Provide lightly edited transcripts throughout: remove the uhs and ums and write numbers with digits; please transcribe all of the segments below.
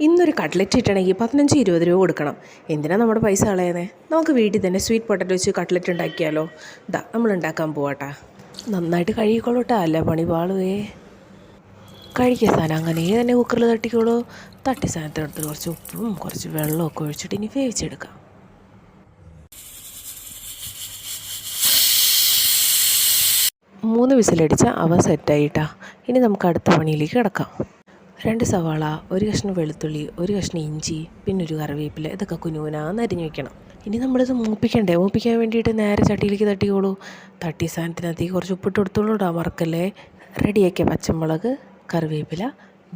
ഇന്നൊരു കട്ട്ലറ്റ് കിട്ടണമെങ്കിൽ 15-20 രൂപ കൊടുക്കണം. എന്തിനാണ് നമ്മുടെ പൈസ കളയുന്നത്? നമുക്ക് വീട്ടിൽ തന്നെ സ്വീറ്റ് പൊട്ടറ്റോ വെച്ച് കട്ട്ലറ്റ് ഉണ്ടാക്കിയാലോ? നമ്മൾ ഉണ്ടാക്കാൻ പോവാട്ടാ. നന്നായിട്ട് കഴുകിക്കോളൂട്ടാ, അല്ല പണി പാളുവേ. കഴുകിയ സാധനം അങ്ങനെ തന്നെ കുക്കറിൽ തട്ടിക്കോളൂ. തട്ടി സാധനത്തിനടുത്ത് കുറച്ച് ഉപ്പും കുറച്ച് വെള്ളമൊക്കെ ഒഴിച്ചിട്ട് ഇനി വേവിച്ചെടുക്കാം. മൂന്ന് വിസിലടിച്ച അവ സെറ്റായിട്ടാ. ഇനി നമുക്ക് അടുത്ത പണിയിലേക്ക് കിടക്കാം. 2 സവാള, 1 കഷ്ണം വെളുത്തുള്ളി, 1 കഷ്ണം ഇഞ്ചി, പിന്നെ ഒരു കറിവേപ്പില, ഇതൊക്കെ കുനുകുനാന്ന് അരിഞ്ഞ് വയ്ക്കണം. ഇനി നമ്മളിത് മൂപ്പിക്കണ്ടേ? മൂപ്പിക്കാൻ വേണ്ടിയിട്ട് നേരെ ചട്ടിയിലേക്ക് തട്ടിക്കോളൂ. തട്ടിയ സാധനത്തിനകത്തേക്ക് കുറച്ച് ഉപ്പിട്ട് കൊടുത്തോളൂ ഇടാൻ മറക്കല്ലേ. റെഡിയാക്കിയ പച്ചമുളക്, കറിവേപ്പില,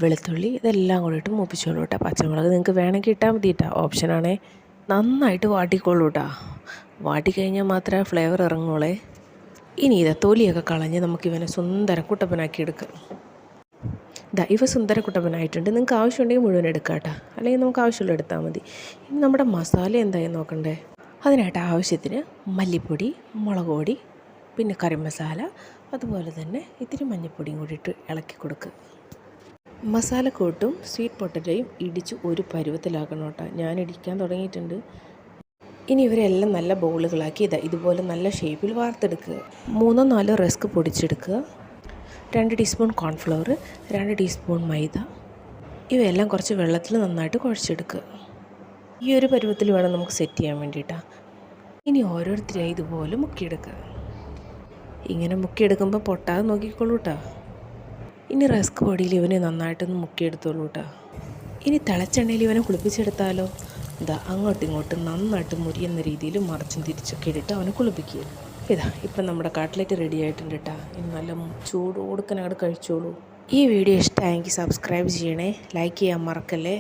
വെളുത്തുള്ളി ഇതെല്ലാം കൂടി ഇട്ട് മൂപ്പിച്ചോളൂ കേട്ടോ. പച്ചമുളക് നിങ്ങൾക്ക് വേണമെങ്കിൽ ഇട്ടാൽ മതി കേട്ടോ, ഓപ്ഷനാണേ. നന്നായിട്ട് വാട്ടിക്കോളൂ കേട്ടോ. വാട്ടിക്കഴിഞ്ഞാൽ മാത്രമേ ഫ്ലേവർ ഇറങ്ങുള്ളേ. ഇനി തൊലിയൊക്കെ കളഞ്ഞ് നമുക്കിവനെ സുന്ദര കുട്ടപ്പനാക്കി എടുക്കാം. ഇവ സുന്ദര കുട്ടപ്പനായിട്ടുണ്ട്. നിങ്ങൾക്ക് ആവശ്യമുണ്ടെങ്കിൽ മുഴുവൻ എടുക്കാം കേട്ടോ, അല്ലെങ്കിൽ നമുക്ക് ആവശ്യമുള്ള എടുത്താൽ മതി. ഇനി നമ്മുടെ മസാല എന്തായി നോക്കണ്ടേ? അതിനായിട്ട് ആവശ്യത്തിന് മല്ലിപ്പൊടി, മുളക് പൊടി, പിന്നെ കറി മസാല, അതുപോലെ തന്നെ ഇത്തിരി മഞ്ഞൾപ്പൊടിയും കൂടി ഇട്ട് ഇളക്കി കൊടുക്കുക. മസാലക്കൂട്ടും സ്വീറ്റ് പൊട്ടറ്റോയും ഇടിച്ച് ഒരു പരുവത്തിലാക്കണം കേട്ടോ. ഞാൻ ഇടിക്കാൻ തുടങ്ങിയിട്ടുണ്ട്. ഇനി ഇവരെല്ലാം നല്ല ബോളുകളാക്കി ഇതുപോലെ നല്ല ഷേപ്പിൽ വാർത്തെടുക്കുക. 3-4 റസ്ക് പൊടിച്ചെടുക്കുക. 2 ടീസ്പൂൺ കോൺഫ്ലവർ, 2 ടീസ്പൂൺ മൈദ, ഇവയെല്ലാം കുറച്ച് വെള്ളത്തിൽ നന്നായിട്ട് കുഴച്ചെടുക്കുക. ഈ ഒരു പരുവത്തിൽ വേണം നമുക്ക് സെറ്റ് ചെയ്യാൻ വേണ്ടിയിട്ടാണ്. ഇനി ഓരോരുത്തരെയും ഇതുപോലെ മുക്കിയെടുക്കുക. ഇങ്ങനെ മുക്കിയെടുക്കുമ്പോൾ പൊട്ടാതെ നോക്കിക്കോളൂ കേട്ടോ. ഇനി റസ്ക് പൊടിയിൽ ഇവനെ നന്നായിട്ടൊന്ന് മുക്കിയെടുത്തോളൂ കേട്ടോ. ഇനി തിളച്ചെണ്ണയിൽ ഇവനെ കുളിപ്പിച്ചെടുത്താലോ? അങ്ങോട്ടും ഇങ്ങോട്ടും നന്നായിട്ട് മുരിയുന്ന രീതിയിൽ മറിച്ചും തിരിച്ചൊക്കെ ഇട്ടിട്ട് അവനെ കുളിപ്പിക്കുക. ഇപ്പം നമ്മുടെ കട്ട്ലറ്റ് റെഡി ആയിട്ടുണ്ട് കേട്ടോ. ഇനി നല്ല ചൂട് കൊടുക്കാൻ അങ്ങോട്ട് കഴിച്ചോളൂ. ഈ വീഡിയോ ഇഷ്ടമായെങ്കിൽ സബ്സ്ക്രൈബ് ചെയ്യണേ, ലൈക്ക് ചെയ്യാൻ മറക്കല്ലേ.